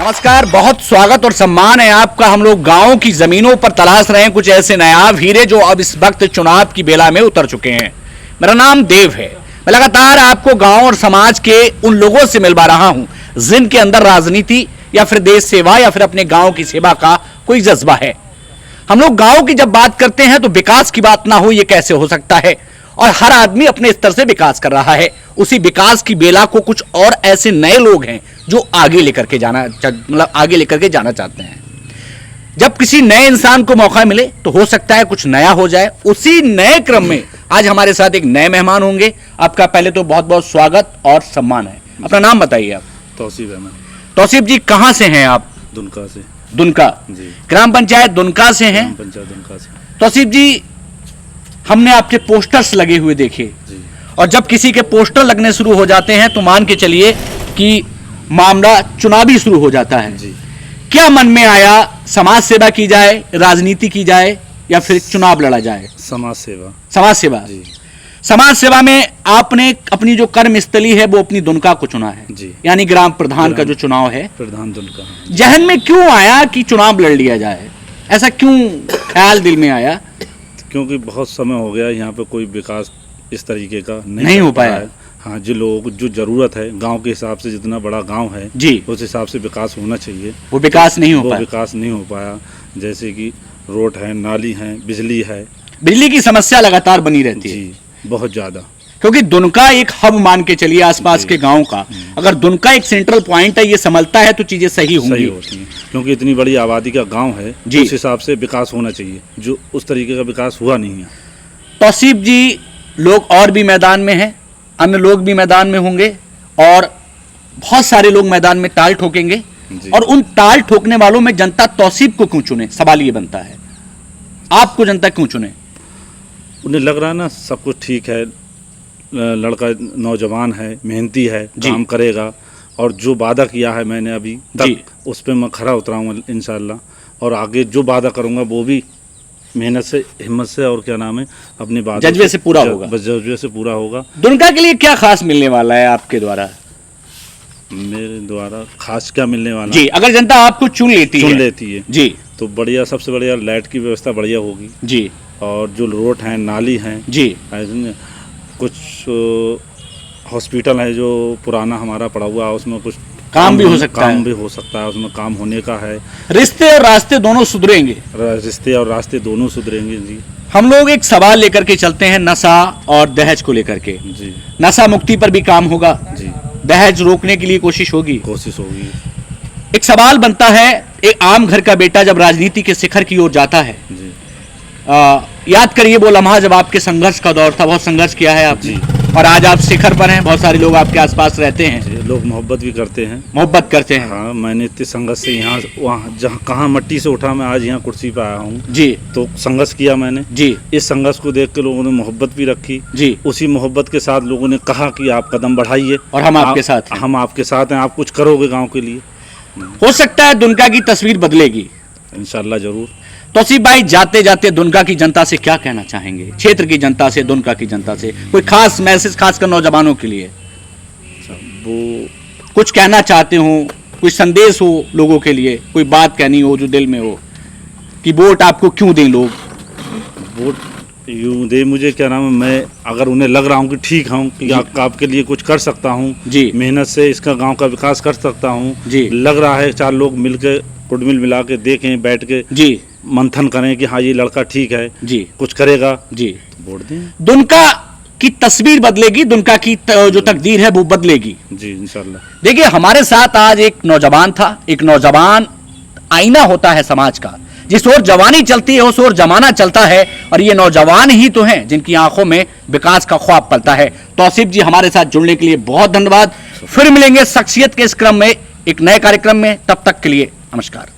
नमस्कार, बहुत स्वागत और सम्मान है आपका। हम लोग गांव की जमीनों पर तलाश रहे हैं कुछ ऐसे नायाब हीरे जो अब इस वक्त चुनाव की बेला में उतर चुके हैं। मेरा नाम देव है। मैं लगातार आपको गांव और समाज के उन लोगों से मिलवा रहा हूं जिनके अंदर राजनीति या फिर देश सेवा या फिर अपने गांव की सेवा का कोई जज्बा है। हम लोग गांव की जब बात करते हैं तो विकास की बात ना हो ये कैसे हो सकता है, और हर आदमी अपने स्तर से विकास कर रहा है। उसी विकास की बेला को कुछ और ऐसे नए लोग हैं जो आगे लेकर के जाना चाहते हैं। जब किसी नए इंसान को मौका मिले तो हो सकता है कुछ नया हो जाए। उसी नए क्रम में आज हमारे साथ एक नए मेहमान होंगे। आपका पहले तो बहुत बहुत स्वागत और सम्मान है। अपना नाम बताइए आप। तौसीफ अहमद। तौसीफ जी, कहां से हैं आप? दुनका से। दुनका जी। ग्राम पंचायत दुनका से हैं। पंचायत दुनका से। तौसीफ जी, हमने आपके पोस्टर्स लगे हुए देखे, और जब किसी के पोस्टर लगने शुरू हो जाते हैं तो मान के चलिए कि मामला चुनावी शुरू हो जाता है। जी। क्या मन में आया, समाज सेवा की जाए, राजनीति की जाए या फिर चुनाव लड़ा जाए? समाज सेवा। समाज सेवा। जी। समाज सेवा में आपने अपनी जो कर्मस्थली है वो अपनी दुनका को चुना है। जी। यानी ग्राम प्रधान का जो चुनाव है, प्रधान दुनका। जहन में क्यों आया कि चुनाव लड़ लिया जाए? ऐसा क्यों ख्याल दिल में आया? क्योंकि बहुत समय हो गया यहाँ पे कोई विकास इस तरीके का नहीं हो पाया है। हाँ, जो जरूरत है गांव के हिसाब से, जितना बड़ा गांव है जी, उस हिसाब से विकास होना चाहिए। वो विकास नहीं हो वो पाया। विकास नहीं हो पाया। जैसे कि रोड है, नाली है, बिजली है। बिजली की समस्या लगातार बनी रहती है। जी, बहुत ज्यादा। क्योंकि दुनका एक हब मान के चलिए आसपास के गांव का। अगर दुनका एक सेंट्रल पॉइंट है, ये संभलता है तो चीजें सही होंगी। होती हैं, क्योंकि इतनी बड़ी आबादी का गांव है। उस हिसाब से विकास होना चाहिए, जो उस तरीके का विकास हुआ नहीं है। तौसीफ जी, लोग और भी मैदान में हैं, अन्य लोग भी मैदान में होंगे, और बहुत सारे लोग मैदान में ताल ठोकेंगे, और उन ताल ठोकने वालों में जनता तौसीफ को क्यों चुने? सवाल ये बनता है, आपको जनता क्यों चुने? उन्हें लग रहा है ना सब कुछ ठीक है, लड़का नौजवान है, मेहनती है, काम करेगा, और जो वादा किया है मैंने अभी तक उस पर मैं खरा उतराऊंगा इंशाल्लाह, और आगे जो वादा करूंगा वो भी मेहनत से, हिम्मत से, और क्या नाम है, अपनी बात जज्बे से पूरा होगा। बस जज्बे से पूरा होगा। दुनका के लिए क्या खास मिलने वाला है आपके द्वारा? मेरे द्वारा खास क्या मिलने वाला जी, अगर जनता आपको चुन लेती है जी, तो बढ़िया, सबसे बढ़िया लाइट की व्यवस्था बढ़िया होगी जी, और जो रोड हैं, नाली हैं जी, कुछ हॉस्पिटल है जो पुराना हमारा पड़ा हुआ है, उसमें कुछ काम भी हो सकता है। उसमें काम होने का है। रिश्ते और रास्ते दोनों सुधरेंगे। रिश्ते और रास्ते दोनों सुधरेंगे जी। हम लोग एक सवाल लेकर के चलते हैं नशा और दहेज को लेकर के। जी। नशा मुक्ति पर भी काम होगा जी। दहेज रोकने के लिए कोशिश होगी। एक सवाल बनता है, एक आम घर का बेटा जब राजनीति के शिखर की ओर जाता है, जी। याद करिए वो लम्हा जब आपके संघर्ष का दौर था, बहुत संघर्ष किया है आपने, और आज आप शिखर पर हैं। बहुत सारे लोग आपके आसपास रहते हैं, लोग मोहब्बत भी करते हैं। हाँ, मैंने इतने संघर्ष से यहाँ वहाँ जहाँ कहाँ मट्टी से उठा, मैं आज यहाँ कुर्सी पे आया हूँ जी। तो संघर्ष किया मैंने जी। इस संघर्ष को देख के लोगों ने मोहब्बत भी रखी जी। उसी मोहब्बत के साथ लोगों ने कहा कि आप कदम बढ़ाइए, और हम आपके साथ हैं। हम आपके साथ हैं, आप कुछ करोगे गाँव के लिए। हो सकता है दुनका की तस्वीर बदलेगी, इंशाल्लाह जरूर। तौसीफ भाई, जाते जाते दुनका की जनता से क्या कहना चाहेंगे? क्षेत्र की जनता से, दुनका की जनता से कोई खास मैसेज, खासकर नौजवानों के लिए वो कुछ कहना चाहते हो, कोई संदेश हो लोगों के लिए, कोई बात कहनी हो जो दिल में हो कि वोट आपको क्यों दें लोग? वोट यूँ दे मुझे, क्या नाम है, मैं अगर उन्हें लग रहा हूँ कि ठीक हूँ कि आपके लिए कुछ कर सकता हूँ जी, मेहनत से इसका गांव का विकास कर सकता हूँ जी, लग रहा है चार लोग मिलकर कुटमिल मिला के देखें, बैठ के जी मंथन करें कि हाँ ये लड़का ठीक है जी, कुछ करेगा जी, तो वोट दें। दुनका की तस्वीर बदलेगी, दुनका की जो तकदीर है वो बदलेगी जी इंशाल्लाह। देखिए, हमारे साथ आज एक नौजवान था। एक नौजवान आईना होता है समाज का, जिस ओर जवानी चलती है उस ओर जमाना चलता है, और ये नौजवान ही तो हैं जिनकी आंखों में विकास का ख्वाब पलता है। तौसीफ जी, हमारे साथ जुड़ने के लिए बहुत धन्यवाद। फिर मिलेंगे शख्सियत के इस क्रम में, एक नए कार्यक्रम में। तब तक के लिए नमस्कार।